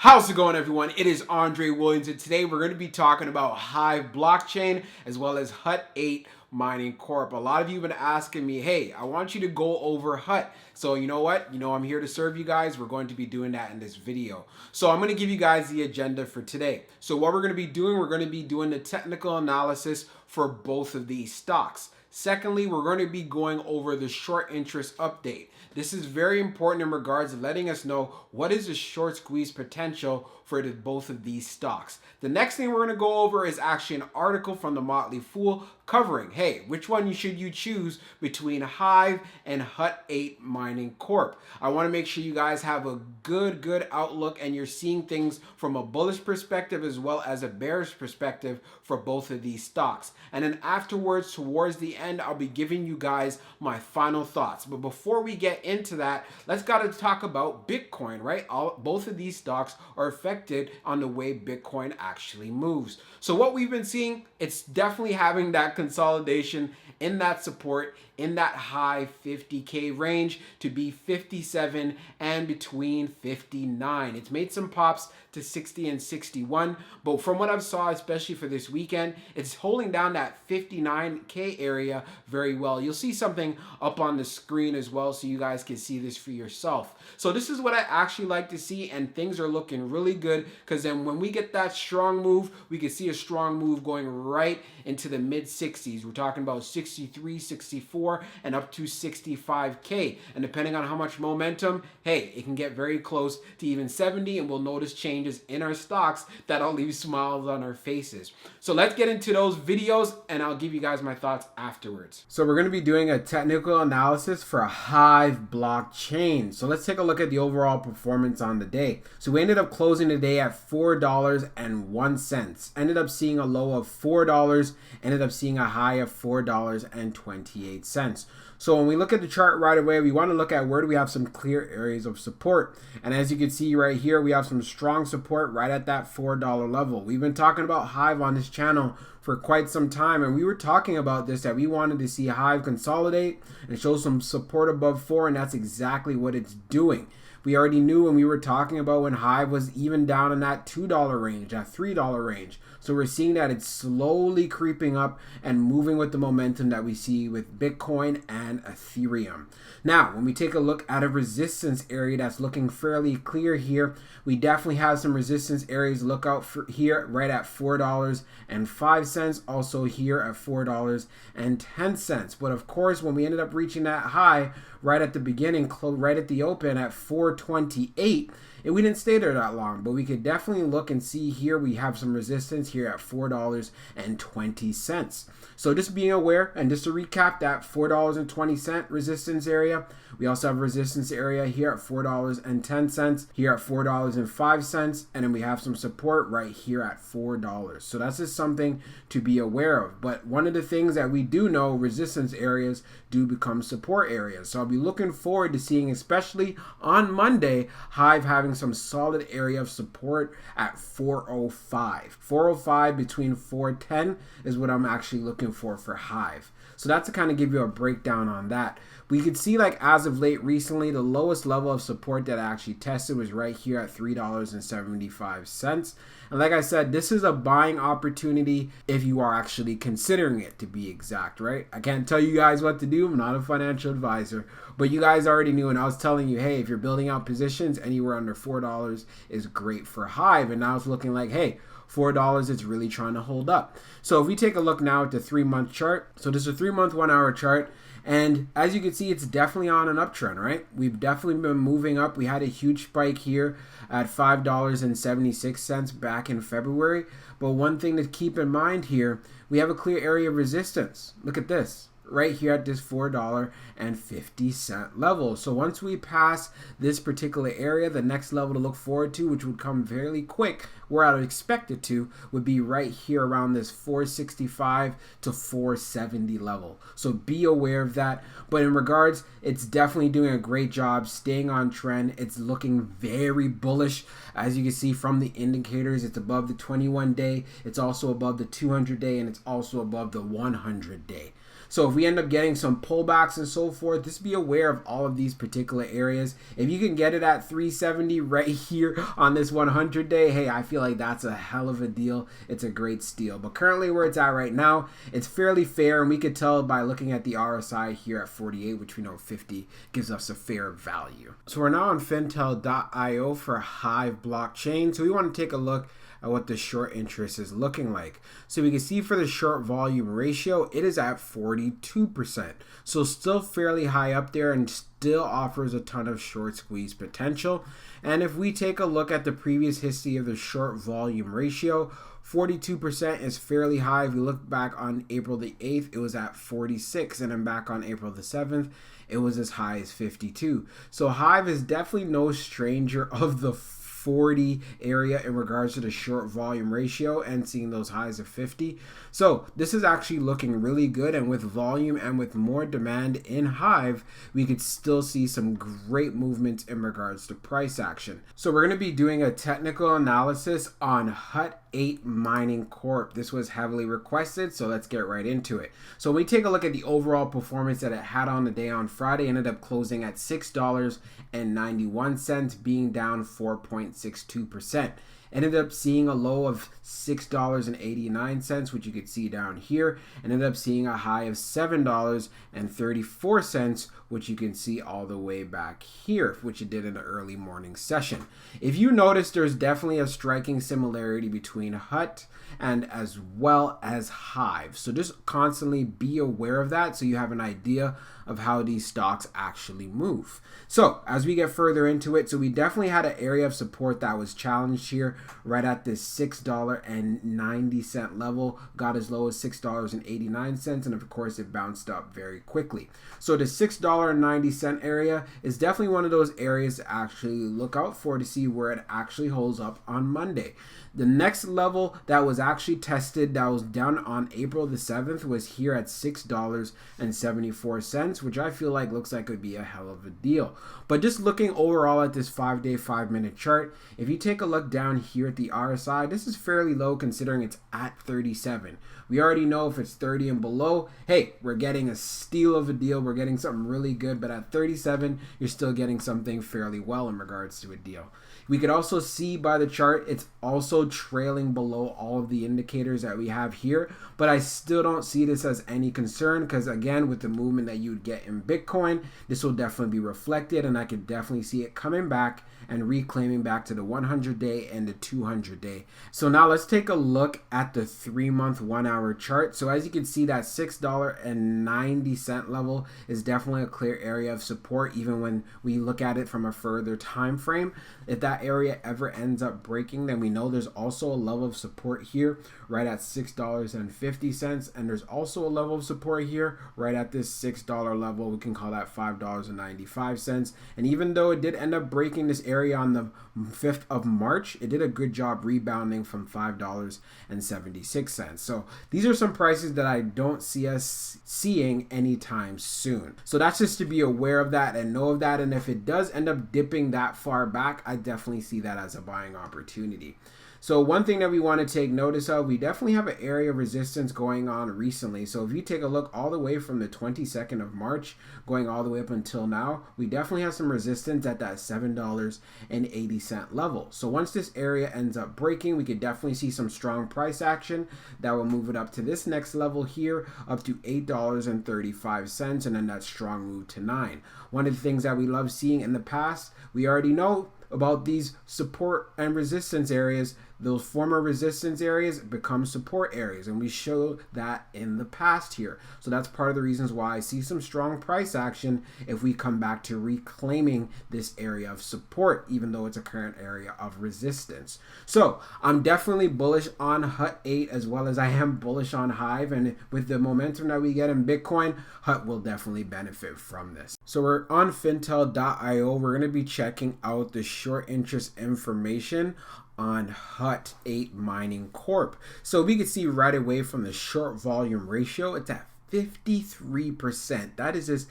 How's it going, everyone? It is Andre Williams, and today we're going to be talking about Hive blockchain as well as HUT8 Mining Corp. A lot of you have been asking me, hey, I want you to go over HUT. So you know what? I'm here to serve you guys. We're going to be doing that in this video. So I'm going to give you guys the agenda for today. So what we're going to be doing, we're going to be doing the technical analysis for both of these stocks. Secondly, we're going to be going over the short interest update. This is very important in regards to letting us know what is the short squeeze potential for both of these stocks. The next thing we're going to go over is actually an article from the Motley Fool covering, hey, which one should you choose between Hive and HUT8 Mining Corp. I want to make sure you guys have a good outlook and you're seeing things from a bullish perspective as well as a bearish perspective for both of these stocks. And then afterwards, towards the end, I'll be giving you guys my final thoughts. But before we get into that, let's talk about Bitcoin, right? Both of these stocks are affected on the way Bitcoin actually moves. So what we've been seeing, it's definitely having that consolidation in that support in that high 50K range to be 57 and between 59. It's made some pops to 60 and 61, but from what I've saw, especially for this weekend, it's holding down that 59K area very well. You'll see something up on the screen as well so you guys can see this for yourself. So this is what I actually like to see, and things are looking really good because then when we get that strong move, we can see a strong move going right into the mid 60s. We're talking about 63, 64, and up to 65K. And depending on how much momentum, hey, it can get very close to even 70, and we'll notice changes in our stocks that'll leave smiles on our faces. So let's get into those videos, and I'll give you guys my thoughts afterwards. So we're going to be doing a technical analysis for a Hive blockchain. So let's take a look at the overall performance on the day. So we ended up closing the day at $4.01. Ended up seeing a low of $4, ended up seeing a high of $4.28. So when we look at the chart right away, we want to look at where do we have some clear areas of support. And as you can see right here, we have some strong support right at that $4 level. We've been talking about Hive on this channel for quite some time, and we were talking about this, that we wanted to see Hive consolidate and show some support above 4, and that's exactly what it's doing. We already knew when we were talking about when Hive was even down in that $2 range, that $3 range. So we're seeing that it's slowly creeping up and moving with the momentum that we see with Bitcoin and Ethereum. Now, when we take a look at a resistance area that's looking fairly clear here, we definitely have some resistance areas. Look out for here right at $4.05, also here at $4.10. But of course, when we ended up reaching that high right at the beginning, right at the open at 428, we didn't stay there that long, but we could definitely look and see here we have some resistance here at $4.20. So just being aware, and just to recap, that $4.20 resistance area, we also have a resistance area here at $4.10, here at $4.05, and then we have some support right here at $4. So that's just something to be aware of. But one of the things that we do know, resistance areas do become support areas. So I'll be looking forward to seeing, especially on Monday, Hive having some solid area of support at 405. 405 between 410 is what I'm actually looking for Hive. So that's to kind of give you a breakdown on that. We could see, like, as of late recently, the lowest level of support that I actually tested was right here at $3.75. And like I said, this is a buying opportunity if you are actually considering it, to be exact, right? I can't tell you guys what to do. I'm not a financial advisor, but you guys already knew, and I was telling you, hey, if you're building out positions, anywhere under $4 is great for Hive. And now it's looking like, hey, $4 is really trying to hold up. So if we take a look now at the 3-month chart, so this is a 3-month 1-hour chart, and as you can see, it's definitely on an uptrend, right? We've definitely been moving up. We had a huge spike here at $5.76 back in February, but one thing to keep in mind here, we have a clear area of resistance. Look at this. Right here at this $4.50 level. So once we pass this particular area, the next level to look forward to, which would come fairly quick, where I would expect it to, would be right here around this 465 to 470 level. So be aware of that. But in regards, it's definitely doing a great job staying on trend. It's looking very bullish. As you can see from the indicators, it's above the 21-day. It's also above the 200-day, and it's also above the 100-day. So if we end up getting some pullbacks and so forth, just be aware of all of these particular areas. If you can get it at 370 right here on this 100-day, hey, I feel like that's a hell of a deal. It's a great steal. But currently where it's at right now, it's fairly fair, and we could tell by looking at the RSI here at 48, which we know 50 gives us a fair value. So we're now on fintel.io for Hive blockchain. So we want to take a look at what the short interest is looking like. So we can see for the short volume ratio, it is at 42%. So still fairly high up there and still offers a ton of short squeeze potential. And if we take a look at the previous history of the short volume ratio, 42% is fairly high. If we look back on April the 8th, it was at 46, and then back on April the 7th, it was as high as 52. So Hive is definitely no stranger of the 40 area in regards to the short volume ratio and seeing those highs of 50. So this is actually looking really good, and with volume and with more demand in Hive, we could still see some great movements in regards to price action. So we're going to be doing a technical analysis on HUT8 Mining Corp. This was heavily requested, so let's get right into it. So when we take a look at the overall performance that it had on the day on Friday, it ended up closing at $6.91, being down 4.62%. Ended up seeing a low of $6.89, which you could see down here, and ended up seeing a high of $7.34, which you can see all the way back here, which it did in the early morning session. If you notice, there's definitely a striking similarity between HUT and as well as Hive. So just constantly be aware of that so you have an idea of how these stocks actually move. So as we get further into it, so we definitely had an area of support that was challenged here right at this $6.90 level, got as low as $6.89, and of course it bounced up very quickly. So the $6.90 area is definitely one of those areas to actually look out for to see where it actually holds up on Monday. The next level that was actually tested, that was down on April the 7th, was here at $6.74, which I feel like looks like it would be a hell of a deal. But just looking overall at this 5-day, 5-minute chart, if you take a look down here at the RSI, this is fairly low considering it's at 37. We already know if it's 30 and below, hey, we're getting a steal of a deal. We're getting something really good, but at 37, you're still getting something fairly well in regards to a deal. We could also see by the chart, it's also trailing below all of the indicators that we have here, but I still don't see this as any concern because again, with the movement that you would get in Bitcoin, this will definitely be reflected, and I could definitely see it coming back and reclaiming back to the 100-day and the 200-day. So now let's take a look at the 3-month 1-hour chart. So as you can see, that $6.90 level is definitely a clear area of support even when we look at it from a further time frame. If that area ever ends up breaking, then we know there's also a level of support here right at $6.50, and there's also a level of support here right at this $6 level. We can call that $5.95. And even though it did end up breaking this area on the 5th of March, it did a good job rebounding from $5.76. So these are some prices that I don't see us seeing anytime soon. So that's just to be aware of that and know of that. And if it does end up dipping that far back, I definitely see that as a buying opportunity. So one thing that we want to take notice of, we definitely have an area of resistance going on recently. So if you take a look all the way from the 22nd of March, going all the way up until now, we definitely have some resistance at that $7.80 level. So once this area ends up breaking, we could definitely see some strong price action that will move it up to this next level here, up to $8.35, and then that strong move to $9. One of the things that we love seeing in the past, we already know about these support and resistance areas. Those former resistance areas become support areas, and we show that in the past here. So that's part of the reasons why I see some strong price action if we come back to reclaiming this area of support, even though it's a current area of resistance. So I'm definitely bullish on HUT8 as well as I am bullish on Hive, and with the momentum that we get in Bitcoin, HUT will definitely benefit from this. So we're on fintel.io. We're going to be checking out the short interest information on HUT8 Mining Corp. So we can see right away from the short volume ratio, it's at 53%. That is just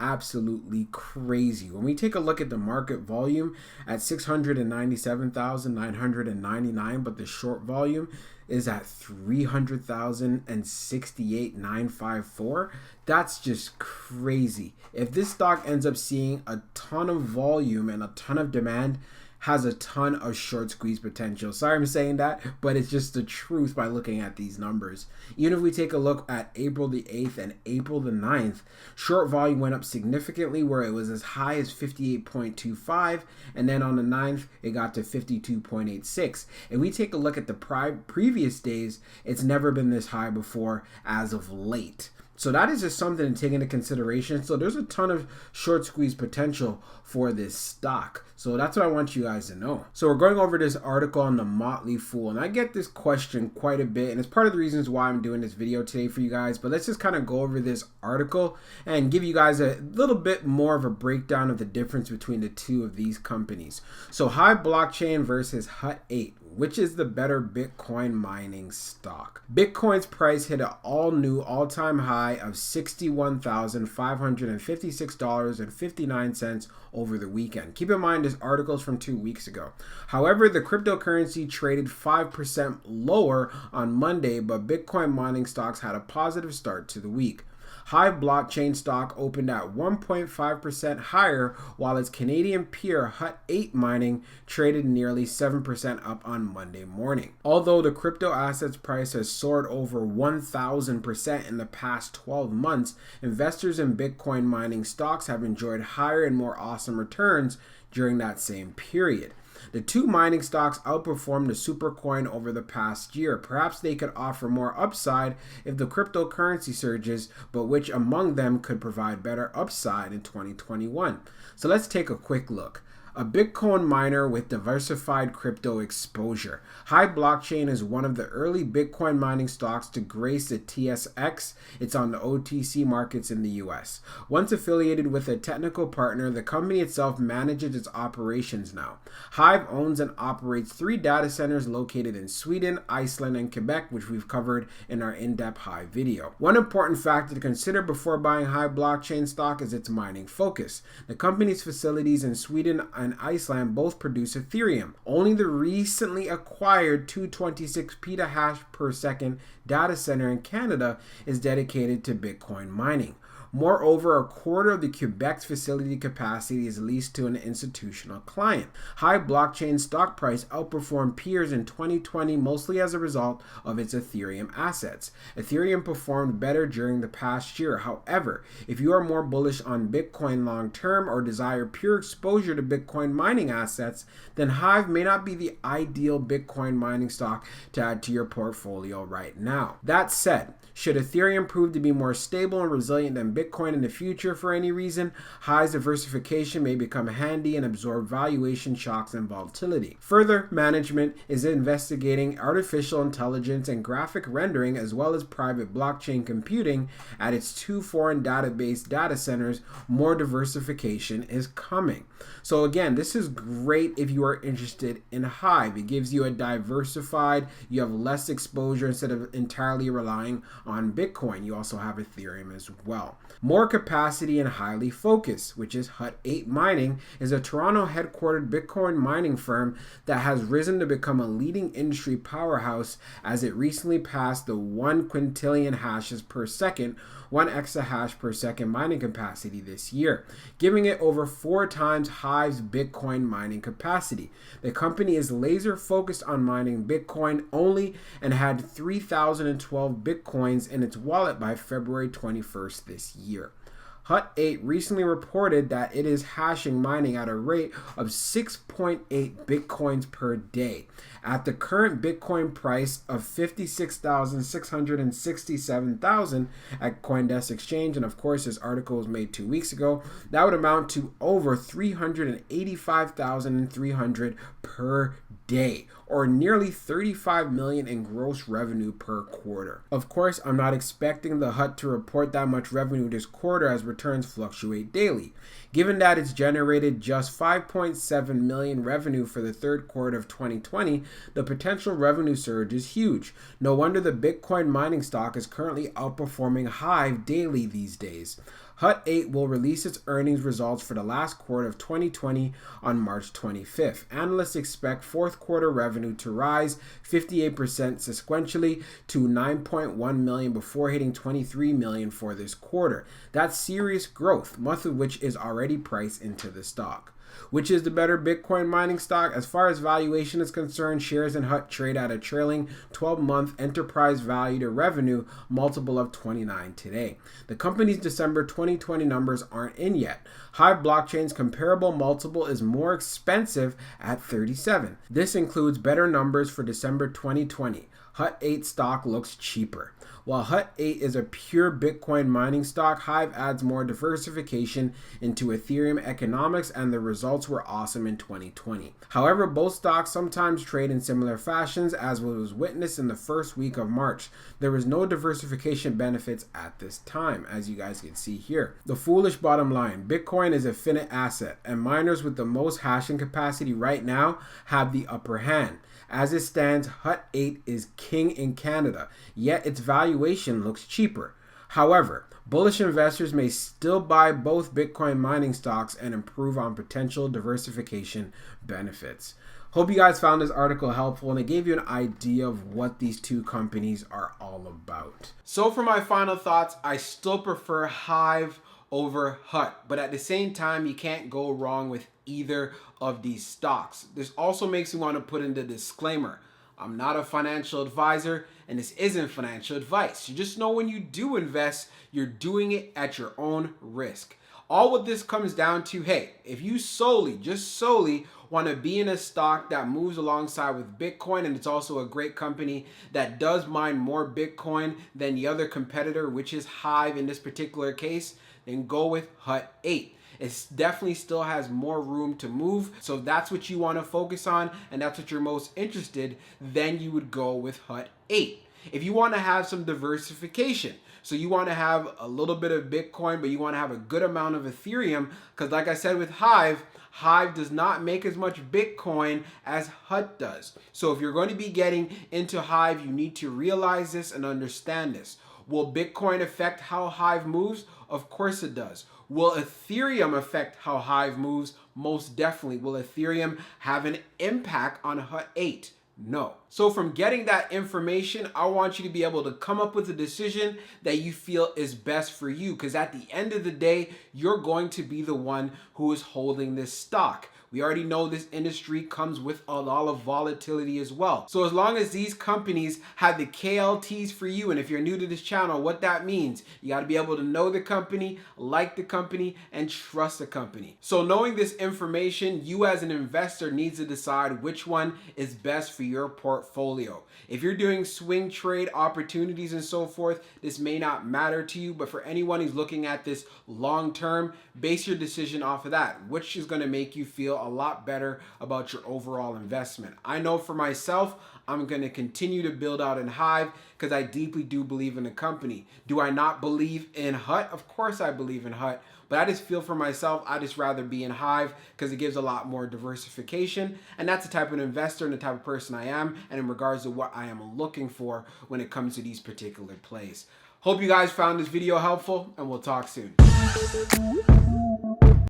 absolutely crazy. When we take a look at the market volume at 697,999, but the short volume is at 300,068,954. That's just crazy. If this stock ends up seeing a ton of volume and a ton of demand, has a ton of short squeeze potential. Sorry I'm saying that, but it's just the truth by looking at these numbers. Even if we take a look at April the 8th and April the 9th, short volume went up significantly where it was as high as 58.25, and then on the 9th, it got to 52.86. If we take a look at the previous days, it's never been this high before as of late. So that is just something to take into consideration. So there's a ton of short squeeze potential for this stock. So that's what I want you guys to know. So we're going over this article on the Motley Fool, and I get this question quite a bit, and it's part of the reasons why I'm doing this video today for you guys. But let's just kind of go over this article and give you guys a little bit more of a breakdown of the difference between the two of these companies. So Hive Blockchain versus HUT8. Which is the better Bitcoin mining stock? Bitcoin's price hit an all-new all-time high of $61,556.59 over the weekend. Keep in mind this article is from 2 weeks ago. However, the cryptocurrency traded 5% lower on Monday, but Bitcoin mining stocks had a positive start to the week. Hive Blockchain stock opened at 1.5% higher, while its Canadian peer HUT8 Mining traded nearly 7% up on Monday morning. Although the crypto assets price has soared over 1,000% in the past 12 months, investors in Bitcoin mining stocks have enjoyed higher and more awesome returns during that same period. The two mining stocks outperformed the supercoin over the past year. Perhaps they could offer more upside if the cryptocurrency surges, but which among them could provide better upside in 2021? So let's take a quick look. A Bitcoin miner with diversified crypto exposure. Hive Blockchain is one of the early Bitcoin mining stocks to grace the TSX. It's on the OTC markets in the US. Once affiliated with a technical partner, the company itself manages its operations now. Hive owns and operates 3 data centers located in Sweden, Iceland, and Quebec, which we've covered in our in-depth Hive video. One important factor to consider before buying Hive Blockchain stock is its mining focus. The company's facilities in Sweden and Iceland both produce Ethereum. Only the recently acquired 226 petahash per second data center in Canada is dedicated to Bitcoin mining. Moreover, a quarter of the Quebec's facility capacity is leased to an institutional client. Hive Blockchain stock price outperformed peers in 2020 mostly as a result of its Ethereum assets. Ethereum performed better during the past year. However, if you are more bullish on Bitcoin long term or desire pure exposure to Bitcoin mining assets, then Hive may not be the ideal Bitcoin mining stock to add to your portfolio right now. That said, should Ethereum prove to be more stable and resilient than Bitcoin in the future for any reason, Hive's diversification may become handy and absorb valuation shocks and volatility. Further, management is investigating artificial intelligence and graphic rendering as well as private blockchain computing at its 2 foreign database data centers. More diversification is coming. So again, this is great if you are interested in Hive. It gives you a diversified, you have less exposure instead of entirely relying on Bitcoin. You also have Ethereum as well. More capacity and highly focused, which is HUT8 Mining, is a Toronto headquartered Bitcoin mining firm that has risen to become a leading industry powerhouse as it recently passed the 1 quintillion hashes per second, 1 exahash per second mining capacity this year, giving it over 4 times Hive's Bitcoin mining capacity. The company is laser focused on mining Bitcoin only and had 3,012 Bitcoins in its wallet by February 21st this year. HUT8 recently reported that it is hashing mining at a rate of 6.8 Bitcoins per day. At the current Bitcoin price of $56,667,000 at CoinDesk Exchange, and of course this article was made 2 weeks ago, that would amount to over $385,300 per day, or nearly $35 million in gross revenue per quarter. Of course, I'm not expecting the HUT to report that much revenue this quarter as returns fluctuate daily. Given that it's generated just $5.7 million revenue for the third quarter of 2020, the potential revenue surge is huge. No wonder the Bitcoin mining stock is currently outperforming Hive daily these days. HUT8 will release its earnings results for the last quarter of 2020 on March 25th. Analysts expect fourth quarter revenue to rise 58% sequentially to $9.1 million before hitting $23 million for this quarter. That's serious growth, much of which is already priced into the stock. Which is the better Bitcoin mining stock? As far as valuation is concerned, shares in HUT trade at a trailing 12-month enterprise value to revenue multiple of 29 today. The company's December 2020 numbers aren't in yet. Hive Blockchain's comparable multiple is more expensive at 37. This includes better numbers for December 2020. HUT8 stock looks cheaper. While HUT8 is a pure Bitcoin mining stock, Hive adds more diversification into Ethereum economics, and the results were awesome in 2020. However, both stocks sometimes trade in similar fashions, as was witnessed in the first week of March. There was no diversification benefits at this time, as you guys can see here. The foolish bottom line: Bitcoin is a finite asset, and miners with the most hashing capacity right now have the upper hand. As it stands, HUT8 is king in Canada, yet its valuation looks cheaper. However, bullish investors may still buy both Bitcoin mining stocks and improve on potential diversification benefits. Hope you guys found this article helpful and it gave you an idea of what these two companies are all about. So for my final thoughts, I still prefer Hive over HUT, but at the same time, you can't go wrong with either of these stocks. This also makes me want to put in the disclaimer: I'm not a financial advisor and this isn't financial advice. You just know when you do invest, you're doing it at your own risk. All what this comes down to, hey, if you just solely want to be in a stock that moves alongside with Bitcoin, and it's also a great company that does mine more Bitcoin than the other competitor, which is Hive in this particular case, then go with HUT8. It definitely still has more room to move. So if that's what you want to focus on and that's what you're most interested, then you would go with HUT8. If you want to have some diversification, so you want to have a little bit of Bitcoin, but you want to have a good amount of Ethereum, because like I said with Hive does not make as much Bitcoin as HUT does. So if you're going to be getting into Hive, you need to realize this and understand this. Will Bitcoin affect how Hive moves? Of course it does. Will Ethereum affect how Hive moves? Most definitely. Will Ethereum have an impact on HUT8? No. So from getting that information, I want you to be able to come up with a decision that you feel is best for you, because at the end of the day, you're going to be the one who is holding this stock. We already know this industry comes with a lot of volatility as well. So as long as these companies have the KLTs for you, and if you're new to this channel, what that means, you got to be able to know the company, like the company, and trust the company. So knowing this information, you as an investor needs to decide which one is best for your portfolio. If you're doing swing trade opportunities and so forth, this may not matter to you, but for anyone who's looking at this long term, base your decision off of that, which is going to make you feel a lot better about your overall investment. I know for myself, I'm going to continue to build out in Hive because I deeply do believe in the company. Do I not believe in HUT? Of course I believe in HUT, but I just feel for myself, I just rather be in Hive because it gives a lot more diversification, and that's the type of investor and the type of person I am, and in regards to what I am looking for when it comes to these particular plays. Hope you guys found this video helpful, and we'll talk soon.